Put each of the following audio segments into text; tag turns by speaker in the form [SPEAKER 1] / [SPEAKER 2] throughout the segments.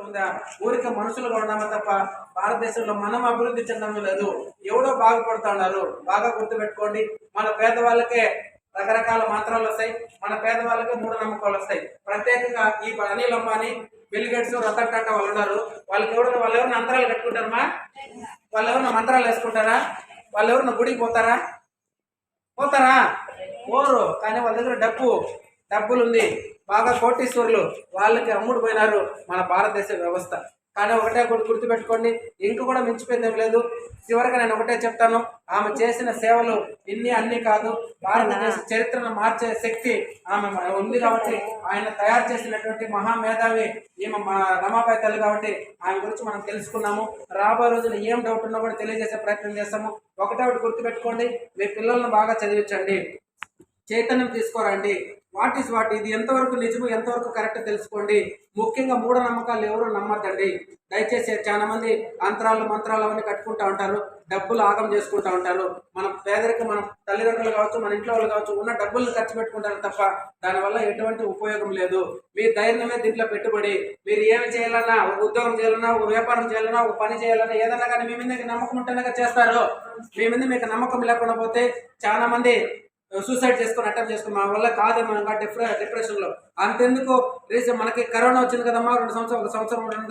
[SPEAKER 1] ఉందా? ఊరికే మనుషులుగా ఉన్నామా తప్ప భారతదేశంలో మనం అభివృద్ధి చెందడం లేదు. ఎవడో బాగుపడుతూ ఉన్నారు. బాగా గుర్తుపెట్టుకోండి. మన పేదవాళ్ళకే రకరకాల మంత్రాలు వస్తాయి, మన పేదవాళ్ళకే మూఢనమ్మకాలు వస్తాయి. ప్రత్యేకంగా ఈ అనిల్ అంబానీ, బిల్ గేట్స్, రతన్ టాటా వాళ్ళు ఉన్నారు. వాళ్ళు ఎవరైనా మంత్రాలు కట్టుకుంటారమ్మా? వాళ్ళు ఎవరైనా మంత్రాలు వేసుకుంటారా? వాళ్ళు ఎవరైనా గుడికి పోతారా? పోరు. కానీ వాళ్ళ దగ్గర డబ్బులు ఉంది, బాగా కోటీశ్వరులు, వాళ్ళకి అమ్ముడు పోయినారు మన భారతదేశ వ్యవస్థ. కానీ ఒకటే గుర్తుపెట్టుకోండి, ఇంక కూడా మించిపోయింది ఏం లేదు. చివరికి నేను ఒకటే చెప్తాను, ఆమె చేసిన సేవలు అన్ని కాదు, భారతదేశ చరిత్రను మార్చే శక్తి ఆమె ఉంది. కాబట్టి ఆయన తయారు చేసినటువంటి మహామేధావి ఈమె రమాబాయి తల్లి. కాబట్టి ఆమె గురించి మనం తెలుసుకున్నాము. రాబోయే రోజులు ఏం డౌట్ ఉన్నా కూడా తెలియజేసే ప్రయత్నం చేస్తాము. ఒకటి గుర్తుపెట్టుకోండి, మీ పిల్లలను బాగా చదివించండి, చైతన్యం తీసుకోరండి. వాట్ ఈస్ వాట్, ఇది ఎంతవరకు నిజము ఎంతవరకు కరెక్ట్ తెలుసుకోండి. ముఖ్యంగా మూఢనమ్మకాలు ఎవరు నమ్మద్దండి. దయచేసి చాలా మంది మంత్రాలు అవన్నీ కట్టుకుంటూ ఉంటారు, డబ్బులు ఆగం చేసుకుంటూ ఉంటారు. మన పేదరికం, మన తల్లిదండ్రులు కావచ్చు, మన ఇంట్లో వాళ్ళు కావచ్చు, ఉన్న డబ్బులను ఖర్చు పెట్టుకుంటారు తప్ప దానివల్ల ఎటువంటి ఉపయోగం లేదు. మీ ధైర్యమే దీంట్లో పెట్టుబడి. మీరు ఏమి చేయాలన్నా, ఒక ఉద్యోగం చేయాలన్నా, ఒక వ్యాపారం చేయాలన్నా, ఒక పని చేయాలన్నా, ఏదన్నా కానీ మీ మీద నమ్మకం ఉంటేనే చేస్తారు. మీ మీద మీకు నమ్మకం లేకుండా పోతే చాలా మంది సూసైడ్ చేసుకొని అటెంప్ట్ చేసుకుని మన వల్ల కాదేమో ఇంకా డిప్రెషన్లో. అంతెందుకు, రీసెంట్ మనకి కరోనా వచ్చింది కదమ్మా, 2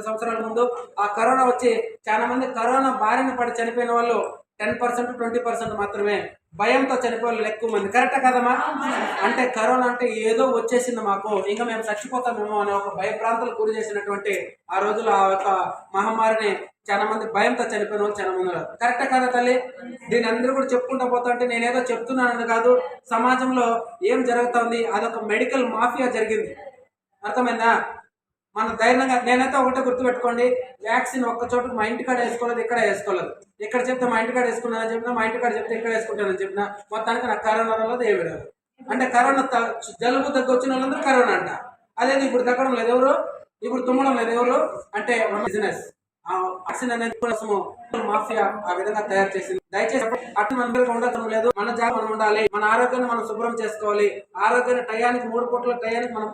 [SPEAKER 1] సంవత్సరాల ముందు. ఆ కరోనా వచ్చి చాలా మంది కరోనా బారిన పడి చనిపోయిన వాళ్ళు 10%, 20% మాత్రమే. భయంతో చనిపోవాలి ఎక్కువ మంది. కరెక్టా కదమ్మా? అంటే కరోనా అంటే ఏదో వచ్చేసింది మాకు, ఇంకా మేము చచ్చిపోతామేమో అనే ఒక భయభ్రాంతులు గురి చేసినటువంటి ఆ రోజుల్లో ఆ యొక్క మహమ్మారిని చాలా మంది భయంతో చనిపోయిన వాళ్ళు చాలా మంది ఉన్నారు. కరెక్టా కదా తల్లి? దీని అందరూ కూడా చెప్పుకుంటూ పోతా ఉంటే నేనేదో చెప్తున్నానని కాదు, సమాజంలో ఏం జరుగుతుంది, అదొక మెడికల్ మాఫియా జరిగింది. అర్థమైందా? మన ధైర్యంగా, నేనైతే ఒకటే గుర్తుపెట్టుకోండి, వ్యాక్సిన్ ఒక్క చోటుకు మా ఇంటికాడ వేసుకోలేదు, ఇక్కడ వేసుకోలేదు. ఇక్కడ చెప్తే మా ఇంటికాడ వేసుకున్నానని చెప్పినా, మా ఇంటికాడ చెప్తే ఇక్కడ వేసుకుంటానని చెప్పినా, మొత్తానికి నాకు కరోనా రాలేదు, ఏమి రాదు. అంటే కరోనా జలుబు దగ్గర వచ్చిన వాళ్ళందరూ కరోనా అంట. అదేది ఇప్పుడు తగ్గడం లేదు ఎవరు, ఇప్పుడు తుమ్మడం లేదు ఎవరు, అంటే బిజినెస్ వ్యాక్సిన్ అనేది కోసము మాఫియా ఆ విధంగా తయారు చేసింది. దయచేసి అటు మనకు ఉండటం లేదు. మన జాగ్రత్త మనం ఉండాలి, మన ఆరోగ్యాన్ని మనం శుభ్రం చేసుకోవాలి. ఆరోగ్యాన్ని టయానికి 3 పూటల టయానికి మనం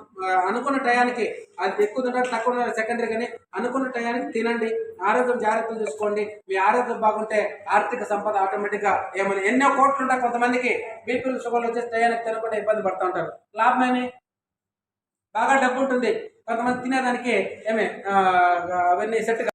[SPEAKER 1] అనుకున్న టయానికి, అది ఎక్కువ తినడం తక్కువ సెకండరీ, కానీ అనుకున్న టయానికి తినండి, ఆరోగ్యం జాగ్రత్తలు చూసుకోండి. మీ ఆరోగ్యం బాగుంటే ఆర్థిక సంపద ఆటోమేటిక్గా ఏమైనా ఎన్నో కోట్లు ఉంటాయి. కొంతమందికి బీపీలు షుగర్లు వచ్చేసి టయానికి తినకుండా ఇబ్బంది పడుతూ ఉంటారు. లాభమేమి? బాగా డబ్బు ఉంటుంది, కొంతమంది తినేదానికి అవన్నీ సెట్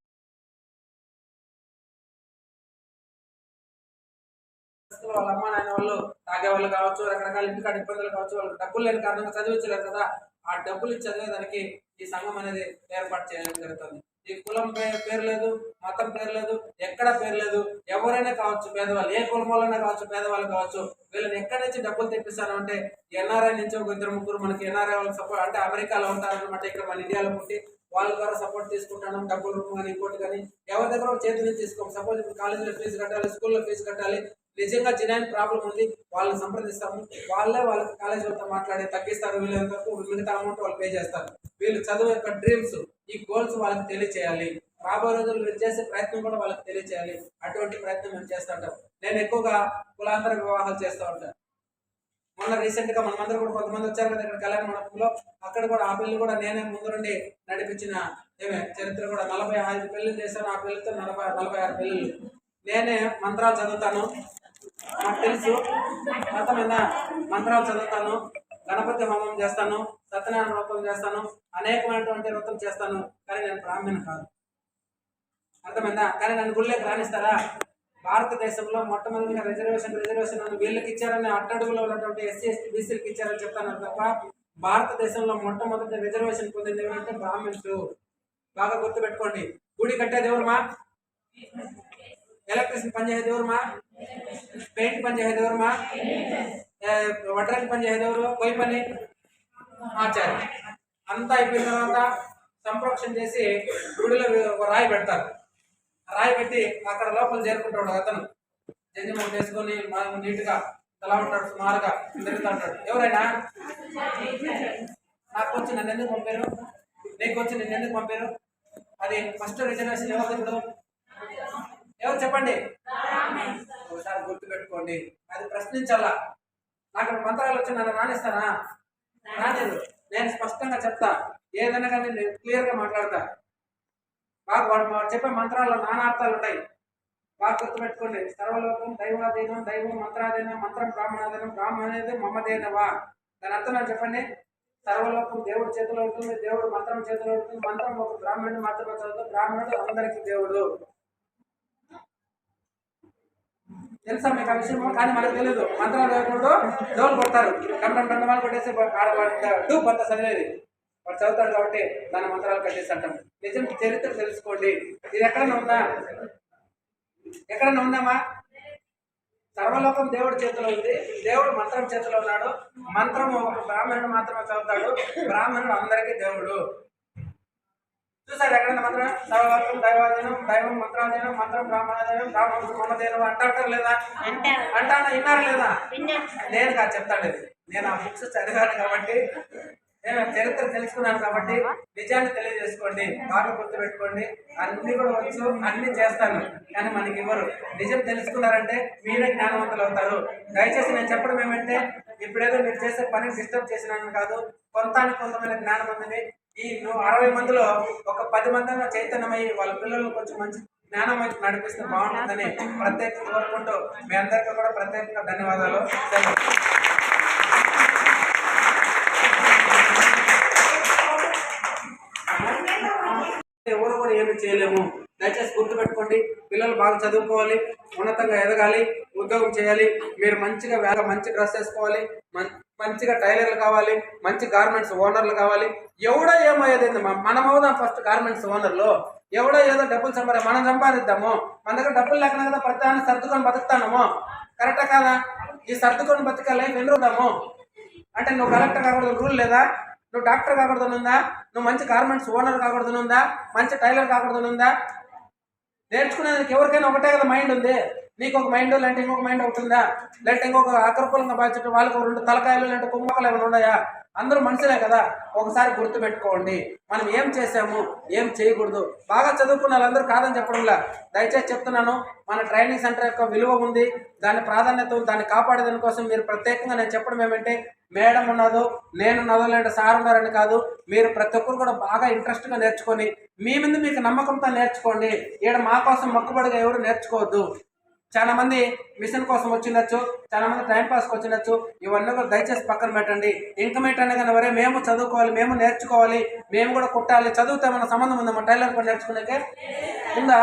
[SPEAKER 1] వాళ్ళ అమ్మ నాయన వాళ్ళు తాగేవాళ్ళు కావచ్చు, రకరకాల ఇంటికాడ ఇబ్బందులు కావచ్చు, వాళ్ళకి డబ్బులు లేని కారణంగా చదివించలేదు కదా. ఆ డబ్బులు చదివేదానికి ఈ సంఘం అనేది ఏర్పాటు చేయడం జరుగుతుంది. ఈ కులం పేరు లేదు, మతం పేరు లేదు, ఎక్కడ పేరు లేదు. ఎవరైనా కావచ్చు పేదవాళ్ళు, ఏ కులంలోనే కావచ్చు, పేదవాళ్ళు కావచ్చు. వీళ్ళని ఎక్కడి నుంచి డబ్బులు తెప్పిస్తాను అంటే ఎన్ఆర్ఐ నుంచి ఒక 2-3 మనకి ఎన్ఆర్ఐ వాళ్ళకి సపోర్ట్, అంటే అమెరికాలో ఉంటారనమాట, ఇక్కడ మన ఇండియాలో పుట్టి వాళ్ళ ద్వారా సపోర్ట్ తీసుకుంటాను. డబ్బులు కానీ ఇంకోటి కానీ ఎవరి దగ్గర చేతి నుంచి తీసుకోం. సపోజ్ ఇప్పుడు కాలేజీలో ఫీజు కట్టాలి, స్కూల్లో ఫీజు కట్టాలి, నిజంగా జెన్యూన్ ప్రాబ్లం ఉంది, వాళ్ళని సంప్రదిస్తాము. వాళ్ళకి కాలేజ్ వాళ్ళతో మాట్లాడి తగ్గిస్తారు. వీళ్ళంతకు మిగతా అమౌంట్ వాళ్ళు పే చేస్తారు. వీళ్ళు చదువు యొక్క డ్రీమ్స్, ఈ గోల్స్ వాళ్ళకి తెలియచేయాలి. రాబోయే రోజులు వీళ్ళు చేసే ప్రయత్నం కూడా వాళ్ళకి తెలియచేయాలి. అటువంటి ప్రయత్నం మేము చేస్తూ ఉంటాం. నేను ఎక్కువగా కులాంతర వివాహాలు చేస్తూ ఉంటాను. మొన్న రీసెంట్గా మనమందరూ కూడా కొంతమంది వచ్చారు కదా ఇక్కడ కళ్యాణ మండపంలో, అక్కడ కూడా ఆ పెళ్లి కూడా నేనే ముందు నుండి నడిపించిన చరిత్ర కూడా. 45 పెళ్లిళ్ళు చేశాను. ఆ పెళ్లితో 46 పెళ్లిళ్ళు. నేనే మంత్రాలు చదువుతాను, నాకు తెలుసు. అర్థమైందా? మంత్రాలు చదువుతాను, గణపతి హోమం చేస్తాను, సత్యనారాయణ వ్రతం చేస్తాను, అనేకమైనటువంటి వ్రతం చేస్తాను. కానీ నేను బ్రాహ్మణ కాదు. అర్థమైందా? కానీ నన్ను గుళ్ళకి రాణిస్తారా? భారతదేశంలో మొట్టమొదటిగా రిజర్వేషన్ వీళ్ళకి ఇచ్చారని, అట్టడుగులో ఉన్నటువంటి ఎస్సీ ఎస్టీ బీసీలకు ఇచ్చారని చెప్తాను తప్ప, భారతదేశంలో మొట్టమొదటి రిజర్వేషన్ పొందింది ఏమంటే బ్రాహ్మణ్స్. బాగా గుర్తుపెట్టుకోండి. గుడి కట్టేది ఎవరుమా? ఎలక్ట్రిసిటీ పని చేసేది ఎవరుమా? పెయింట్ పని చేసేది ఎవరుమా? వడ్రంగి పని చేసేది ఎవరు? పొయ్యి పని ఆచారం. అంతా అయిపోయిన తర్వాత సంప్రోక్షణ చేసి గుడిలో రాయి పెడతారు. రాయి పెట్టి అక్కడ లోపల చేరుకుంటాడు అతను, జంజమం వేసుకొని నీట్గా ఎలా ఉంటాడు, సుమారుగా తిరుగుతూ ఉంటాడు. ఎవరైనా నాకు వచ్చి నన్ను ఎందుకు పంపారు, నీకు వచ్చి నిన్ను ఎందుకు పంపారు? అది ఫస్ట్ రిజర్వేషన్ ఎవరు? ఇప్పుడు ఎవరు చెప్పండి? ఒకసారి గుర్తుపెట్టుకోండి, అది ప్రశ్నించాలా. నాకు మంత్రాలు వచ్చి నన్ను రాణిస్తానా? రాలేదు. నేను స్పష్టంగా చెప్తా, ఏదైనా కానీ నేను క్లియర్గా మాట్లాడతా. బాగా వాడు చెప్పే మంత్రాల్లో నానార్థాలు ఉంటాయి, బాగా గుర్తుపెట్టుకోండి. సర్వలోకం దైవాధీనం, దైవం మంత్రాధీనం, మంత్రం బ్రాహ్మణాధీనం, బ్రాహ్మణేది మమధేనవా. దాని అర్థం అని చెప్పండి. సర్వలోకం దేవుడి చేతిలో ఉంటుంది, దేవుడు మంత్రం చేతిలో ఉంటుంది, మంత్రం ఒక బ్రాహ్మణుడు మాత్రమే చదువుతుంది, బ్రాహ్మణుడు అందరికీ దేవుడు. తెలుసా మీకు ఆ విషయం? కానీ మనకు తెలియదు. మంత్రాలు చదువుకుంటూ డోలు కొడతారు, కండం వాళ్ళు కొట్టేసి డూప్ అంతా చదివేది వాడు చదువుతాడు కాబట్టి దాని మంత్రాలు కట్టేసి అంటాం. నిజం చరిత్ర తెలుసుకోండి. ఇది ఎక్కడన్నా ఉందా? ఎక్కడన్నా ఉందామా? సర్వలోకం దేవుడి చేతిలో ఉంది, దేవుడు మంత్రం చేతిలో ఉన్నాడు, మంత్రం ఒక బ్రాహ్మణుడు మాత్రమే చదువుతాడు, బ్రాహ్మణుడు అందరికీ దేవుడు. చూసారు ఎక్కడన్నా మంత్రం? సర్వలోకం దైవాధీనం, దైవం మంత్రాధీనం, మంత్రం బ్రాహ్మణాధీనం, బ్రాహ్మణుడు మమధీనం అంటారు లేదా? అంటానా? విన్నారా లేదా? నేను కాదు చెప్తాడు ఇది. నేను ఆ బుక్స్ చదివాను కాబట్టి, నేను చరిత్ర తెలుసుకున్నాను కాబట్టి నిజాన్ని తెలియజేసుకోండి, బాగా గుర్తుపెట్టుకోండి. అన్ని కూడా వచ్చు, అన్ని చేస్తాను, కానీ మనకి ఇవ్వరు. నిజం తెలుసుకున్నారంటే మీరే జ్ఞానవంతులు అవుతారు. దయచేసి నేను చెప్పడం ఏమంటే, ఇప్పుడేదో మీరు చేసే పని డిస్టర్బ్ చేసినాను కాదు, కొంతమంది జ్ఞానవంతుని ఈ 60 మందిలో ఒక 10 మంది చైతన్యమై వాళ్ళ పిల్లలు కొంచెం మంచి జ్ఞానం వైపు నడిపిస్తే బాగుంటుందని ప్రత్యేకంగా కోరుకుంటూ మీ అందరికీ కూడా ప్రత్యేకంగా ధన్యవాదాలు. ఎవరు కూడా ఏమి చేయలేము. దయచేసి గుర్తుపెట్టుకోండి. పిల్లలు బాగా చదువుకోవాలి, ఉన్నతంగా ఎదగాలి, ఉద్యోగం చేయాలి, మీరు మంచిగా మంచి డ్రెస్ వేసుకోవాలి, మంచిగా టైలర్లు కావాలి, మంచి గార్మెంట్స్ ఓనర్లు కావాలి. ఎవడో ఏమయ్యేది మనం అవుదాం ఫస్ట్ గార్మెంట్స్ ఓనర్లు. ఎవడో ఏదో డబ్బులు మనం సంపాదిద్దాము. మన దగ్గర డబ్బులు లేకుండా కదా ప్రతిదాన్ని సర్దుకొని బతుకుతాము. కరెక్టా కాదా? ఈ సర్దుకొని బతికే లైఫ్ ఎన్ని ఉందాము అంటే, నువ్వు కలెక్టర్ కాకూడదు రూల్ లేదా? నువ్వు డాక్టర్ కాకూడదనుందా? నువ్వు మంచి గార్మెంట్స్ ఓనర్ కాకూడదనుందా? మంచి టైలర్ కాకూడదనుందా? నేర్చుకునేందుకు ఎవరికైనా ఒకటే కదా మైండ్ ఉంది. నీకు ఒక మైండ్ లేదంటే ఇంకొక మైండ్ ఒకటి ఉందా? లేదంటే ఇంకొక అక్రపూలంగా బాధ్యత వాళ్ళకి 2 తలకాయలు లేదంటే కుంభకాలు ఏమైనా ఉన్నాయా? అందరూ మనుషులే కదా. ఒకసారి గుర్తుపెట్టుకోండి, మనం ఏం చేసాము, ఏం చేయకూడదు. బాగా చదువుకున్న వాళ్ళందరూ కాదని చెప్పడంలా, దయచేసి చెప్తున్నాను. మన ట్రైనింగ్ సెంటర్ యొక్క విలువ ఉంది, దాని ప్రాధాన్యత, దాన్ని కాపాడేదాని కోసం మీరు ప్రత్యేకంగా నేను చెప్పడం ఏమంటే, మేడం ఉన్నదో నేనున్నదో లేదంటే సార్ ఉన్నారని కాదు, మీరు ప్రతి ఒక్కరు కూడా బాగా ఇంట్రెస్ట్గా నేర్చుకొని మీ మీద మీకు నమ్మకంతో నేర్చుకోండి. ఈడ మా కోసం మొక్కుబడిగా ఎవరు నేర్చుకోవద్దు. చాలా మంది మిషన్ కోసం వచ్చిండొచ్చు, చాలా మంది టైంపాస్కి వచ్చిండొచ్చు. ఇవన్నీ కూడా దయచేసి పక్కన పెట్టండి. ఇంకమేట్ అనే కానీ వరే మేము చదువుకోవాలి, మేము నేర్చుకోవాలి, మేము కూడా కుట్టాలి. చదువుతే మన సంబంధం ఉందా? మన టైలర్ కూడా నేర్చుకునేకే ఉందా?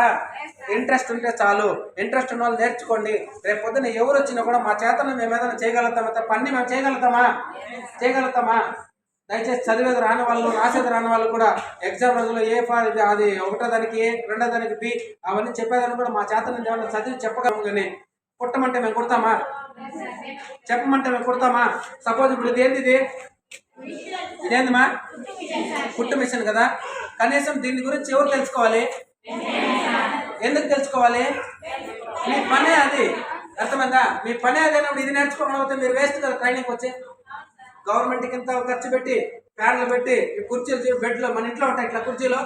[SPEAKER 1] ఇంట్రెస్ట్ ఉంటే చాలు. ఇంట్రెస్ట్ ఉన్న వాళ్ళు నేర్చుకోండి. రేపు పొద్దున్న ఎవరు వచ్చినా కూడా మా చేతను మేము ఏదైనా చేయగలుగుతామా తప్ప అన్నీ మేము చేయగలుగుతామా? దయచేసి చదివేది రాని వాళ్ళు, రాసేది రాని వాళ్ళు కూడా ఎగ్జామ్ రోజుల్లో అది 1వ దానికి ఏ, 2వ దానికి బి అవన్నీ చెప్పేదాన్ని కూడా మా చేత నుంచి ఏమన్నా చదివి చెప్పగలము. కానీ కుట్టమంటే మేము కుడతామా? చెప్పమంటే మేము కుడతామా? సపోజ్ ఇప్పుడు ఇదేందిమా? కుట్టు మిషన్ కదా. కనీసం దీని గురించి ఎవరు తెలుసుకోవాలి? ఎందుకు తెలుసుకోవాలి? మీ పనే అది, అర్థమైందా? మీ పనే అదేనప్పుడు ఇది నేర్చుకోకపోతే మీరు వేస్ట్ కదా. ట్రైనింగ్ వచ్చి గవర్నమెంట్కి ఇంత ఖర్చు పెట్టి ఫ్యాన్లు పెట్టి ఈ కుర్చీలు బెడ్లు మన ఇంట్లో ఉంటాయి ఇట్లా కుర్చీలు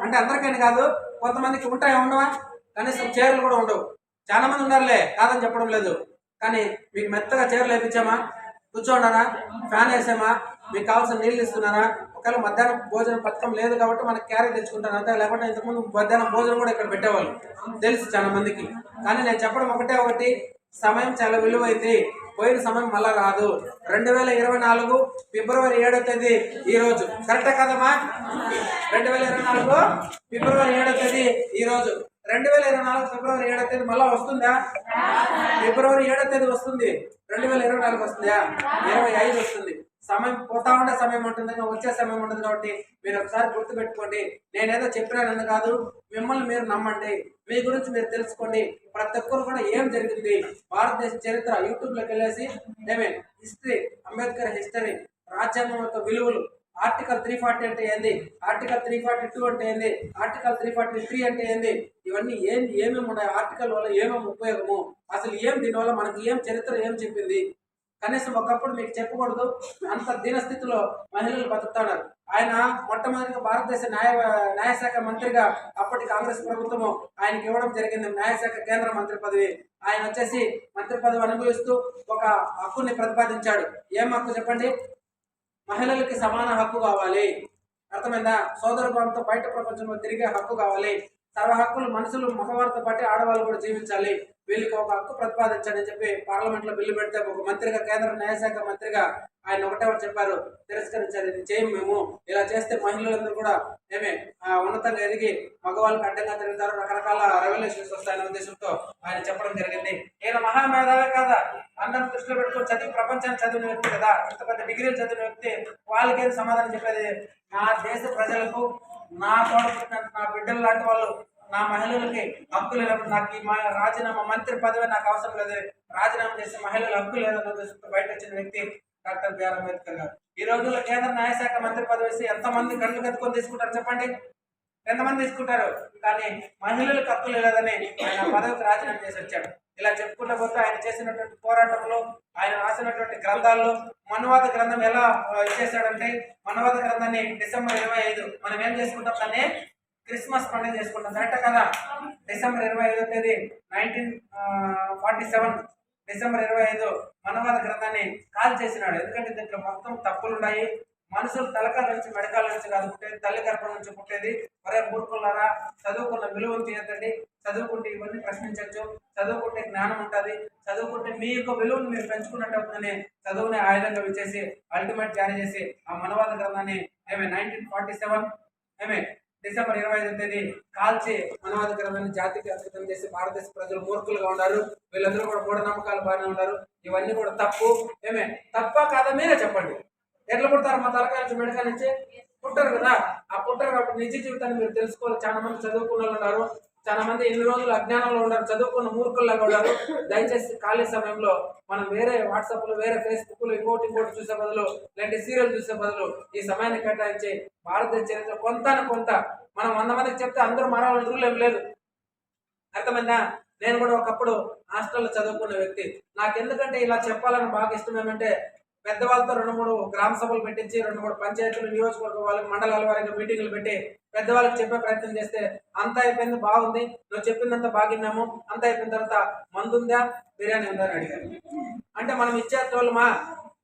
[SPEAKER 1] అంటే అందరికైనా కాదు, కొంతమందికి ఉంటాయి, ఉండవా? కనీసం చైర్లు కూడా ఉండవు. చాలా మంది ఉండాలిలే, కాదని చెప్పడం లేదు. కానీ మీకు మెత్తగా చైర్లు వేయించామా? కూర్చోండారా? ఫ్యాన్ వేసామా? మీకు కావాల్సిన నీళ్ళు ఇస్తున్నారా? ఒకవేళ మధ్యాహ్నం భోజనం పథకం లేదు కాబట్టి మనకి క్యారీ తెచ్చుకుంటాను అంతే. లేకపోతే ఇంతకుముందు మధ్యాహ్నం భోజనం కూడా ఇక్కడ పెట్టేవాళ్ళు తెలుసు చాలా మందికి. కానీ నేను చెప్పడం ఒకటి, సమయం చాలా విలువైంది. పోయిన సమయం మళ్ళా రాదు. 2024 ఫిబ్రవరి 7వ తేదీ ఈరోజు. కరెక్టే కదమ్మా? 2024 ఫిబ్రవరి 7వ తేదీ ఈరోజు. 2024 ఫిబ్రవరి 7వ తేదీ మళ్ళా వస్తుందా? ఫిబ్రవరి 7వ తేదీ వస్తుంది. 2024 వస్తుందా? 25 వస్తుంది. సమయం పోతా ఉండే సమయం ఉంటుంది, వచ్చే సమయం ఉంటుంది. కాబట్టి మీరు ఒకసారి గుర్తుపెట్టుకోండి. నేనేదో చెప్పినానని కాదు, మిమ్మల్ని మీరు నమ్మండి, మీ గురించి మీరు తెలుసుకోండి. ప్రతి ఒక్కరు కూడా ఏం జరిగింది భారతదేశ చరిత్ర యూట్యూబ్లోకి వెళ్ళేసి హిస్టరీ, అంబేద్కర్ హిస్టరీ, రాజ్యాంగం యొక్క విలువలు, ఆర్టికల్ 340 అంటే ఏంది, ఆర్టికల్ 342 అంటే ఏంది, ఆర్టికల్ 343 అంటే ఏంది, ఇవన్నీ ఏమేమి ఉన్నాయి, ఆర్టికల్ వల్ల ఏమేమి ఉపయోగము, అసలు దీనివల్ల మనకి చరిత్ర ఏం చెప్పింది. కనీసం ఒకప్పుడు మీకు చెప్పకూడదు, అంత దీనస్థితిలో మహిళలు బతుకుతున్నారు. ఆయన మొట్టమొదటిగా భారతదేశ న్యాయశాఖ మంత్రిగా అప్పటి కాంగ్రెస్ ప్రభుత్వము ఆయనకి ఇవ్వడం జరిగింది, న్యాయశాఖ కేంద్ర మంత్రి పదవి. ఆయన వచ్చేసి మంత్రి పదవి అనుభవిస్తూ ఒక హక్కుని ప్రతిపాదించాడు. ఏం హక్కు చెప్పండి? మహిళలకి సమాన హక్కు కావాలి. అర్థమైందా? సోదరభావంతో బయట ప్రపంచంలో తిరిగే హక్కు కావాలి. సర్వ హక్కులు మనుషులు మగవారితో పాటు ఆడవాళ్ళు కూడా జీవించాలి. వీళ్ళకి ఒక హక్కు ప్రతిపాదించండి అని చెప్పి పార్లమెంట్ లో బిల్లు పెడితే ఒక మంత్రిగా, కేంద్ర న్యాయశాఖ మంత్రిగా ఆయన ఒకటే చెప్పారు, తిరస్కరించారు. ఇది చేయం మేము, ఇలా చేస్తే మహిళలందరూ కూడా ఉన్నతంగా ఎదిగి మగవాళ్ళకి అడ్డంగా తిరుగుతారు, రకరకాల రెవల్యూషన్స్ వస్తాయనే ఉద్దేశంతో ఆయన చెప్పడం జరిగింది. ఈయన మహామేధావే కదా, అందరిని దృష్టిలో పెట్టుకుని చదివి ప్రపంచాన్ని చదివిన వ్యక్తి కదా, ఇంత పెద్ద డిగ్రీలు చదివిన వ్యక్తి. వాళ్ళకేం సమాధానం చెప్పేది? నా దేశ ప్రజలకు, నా తోడ నా బిడ్డలు లాంటి వాళ్ళు, నా మహిళలకి హక్కు లేనప్పుడు నాకు ఈ రాజీనామా, మంత్రి పదవి నాకు అవసరం లేదు, రాజీనామా చేసే మహిళల హక్కు లేదన్న ఉద్దేశంతో బయట వచ్చిన వ్యక్తి డాక్టర్ బిఆర్ అంబేద్కర్ గారు. ఈ రోజుల్లో కేంద్ర న్యాయశాఖ మంత్రి పదవి ఎంతమంది కళ్ళు కత్తుకొని తీసుకుంటారు చెప్పండి? ఎంతమంది తీసుకుంటారు? కానీ మహిళలకు హక్కు లేదని ఆయన పదవికి రాజీనామా చేసి వచ్చాడు. ఇలా చెప్పుకుంటూ పోతే ఆయన చేసినటువంటి పోరాటంలో, ఆయన రాసినటువంటి గ్రంథాల్లో మనువాద గ్రంథం ఎలా ఇచ్చేసాడంటే, మనువాద గ్రంథాన్ని డిసెంబర్ 25 మనం ఏం చేసుకుంటాం, దాన్ని క్రిస్మస్ పండుగ చేసుకుంటాం, కరెక్ట్ కదా? డిసెంబర్ 25వ తేదీ 1947 డిసెంబర్ 25 మనువాద గ్రంథాన్ని కాల్ చేసినాడు. ఎందుకంటే దీంట్లో మొత్తం తప్పులు ఉన్నాయి. మనుషులు తలకాల నుంచి మెడకాల నుంచి కాదు పుట్టేది, తల్లి గర్భం నుంచి పుట్టేది. ఒరే మూర్ఖులారా, చదువుకున్న విలువను తీయద్దండి. చదువుకుంటే ఇవన్నీ ప్రశ్నించవచ్చు, చదువుకుంటే జ్ఞానం ఉంటుంది, చదువుకుంటే మీ యొక్క విలువను మీరు పెంచుకున్నట్టు అవుతుందని చదువుని ఆయుధంగా ఇచ్చేసి అల్టిమేట్ జారీ చేసి ఆ మనువాద గ్రంథాన్ని 1947 డిసెంబర్ 25వ తేదీ కాల్చి మనువాద గ్రంథాన్ని జాతికి అంకితం చేసి భారతదేశ ప్రజలు మూర్ఖులుగా ఉన్నారు, వీళ్ళందరూ కూడా మూఢనమ్మకాలు బాగానే ఉన్నారు. ఇవన్నీ కూడా తప్పు. తప్ప కాదా మీరే చెప్పండి. ఎట్లా పుడతారు? మా తలకాయ నుంచి మెడకాయ నుంచి పుట్టారు కదా. ఆ పుట్టారు కాబట్టి నిజ జీవితాన్ని మీరు తెలుసుకోవాలి. చాలా మంది చదువుకున్న వాళ్ళు ఉన్నారు, చాలా మంది ఇన్ని రోజులు అజ్ఞానంలో ఉన్నారు, చదువుకున్న మూర్ఖుల్లాగా ఉన్నారు. దయచేసి ఖాళీ సమయంలో మనం వేరే వాట్సాప్లో, వేరే ఫేస్బుక్లో ఇంకోటి చూసే బదులు, లేదంటే సీరియల్ చూసే బదులు ఈ సమయాన్ని కేటాయించి భారతదేశ చరిత్ర కొంత మనం 100 మందికి చెప్తే అందరూ మారాలని రూల్ ఏం లేదు. అర్థమైందా? నేను కూడా ఒకప్పుడు హాస్టల్లో చదువుకున్న వ్యక్తి. నాకెందుకంటే ఇలా చెప్పాలని బాగా ఇష్టం ఏమంటే, పెద్దవాళ్ళతో 2-3 గ్రామ సభలు పెట్టించి, 2-3 పంచాయతీలు, నియోజకవర్గం వాళ్ళకి, మండలాల వారికి మీటింగ్లు పెట్టి పెద్దవాళ్ళకి చెప్పే ప్రయత్నం చేస్తే, అంత అయిపోయింది, బాగుంది, నువ్వు చెప్పిందంతా బాగిన్నాము, అంత అయిపోయిన తర్వాత మందు ఉందా, బిర్యానీ ఉందా అని అడిగారు. అంటే మనం ఇచ్చేటోళ్ళమా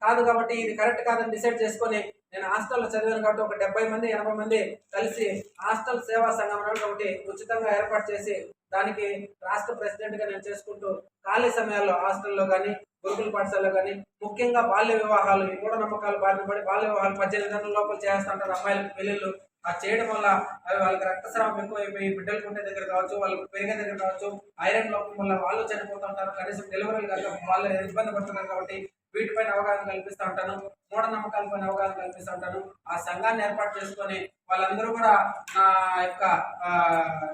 [SPEAKER 1] కాదు. కాబట్టి ఇది కరెక్ట్ కాదని డిసైడ్ చేసుకొని, నేను హాస్టల్లో చదివాను కాబట్టి ఒక 70 మంది 80 మంది కలిసి హాస్టల్ సేవా సంఘం ఒకటి ఉచితంగా ఏర్పాటు చేసి, దానికి రాష్ట్ర ప్రెసిడెంట్గా నేను చేసుకుంటూ ఖాళీ సమయాల్లో హాస్టల్లో కానీ, గురుకుల పాఠశాలలో కానీ, ముఖ్యంగా బాల్య వివాహాలు, ఈ మూఢనమ్మకాలు బారిన పడి బాల్య వివాహాలు 18 గంటల లోపల చేస్తుంటారు అమ్మాయిలకు పెళ్ళిళ్ళు. ఆ చేయడం వల్ల అవి వాళ్ళకి రక్తస్రావం ఎక్కువైపోయి బిడ్డలు పుట్టే దగ్గర కావచ్చు, వాళ్ళకి పెరిగే దగ్గర కావచ్చు, ఐరన్ లోపం వల్ల వాళ్ళు చనిపోతుంటారు. కనీసం డెలివరీలు కాక వాళ్ళు ఇబ్బంది పడుతున్నారు. కాబట్టి వీటిపైన అవగాహన కల్పిస్తూ ఉంటాను, మూఢనమ్మకాలపైన అవగాహన కల్పిస్తూ ఉంటాను. ఆ సంఘాన్ని ఏర్పాటు చేసుకొని వాళ్ళందరూ కూడా నా యొక్క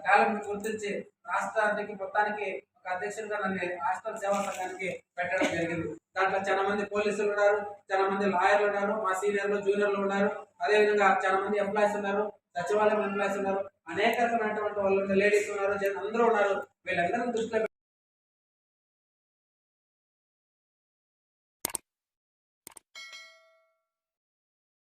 [SPEAKER 1] టాలెంట్ గుర్తించి రాష్ట్రానికి మొత్తానికి ఒక అధ్యక్షుడిగా నన్ను హాస్టల్ సేవా సంఘానికి పెట్టడం జరిగింది. దాంట్లో చాలా మంది పోలీసులు ఉన్నారు, చాలా మంది లాయర్లు ఉన్నారు, మా సీనియర్లు, జూనియర్లు ఉన్నారు, అదేవిధంగా చాలా మంది ఎంప్లాయీస్ ఉన్నారు, సచివాలయం ఎంప్లాయీస్ ఉన్నారు, అనేక రకమైనటువంటి వాళ్ళు లేడీస్ ఉన్నారు, అందరూ ఉన్నారు. వీళ్ళందరినీ దృష్టిలో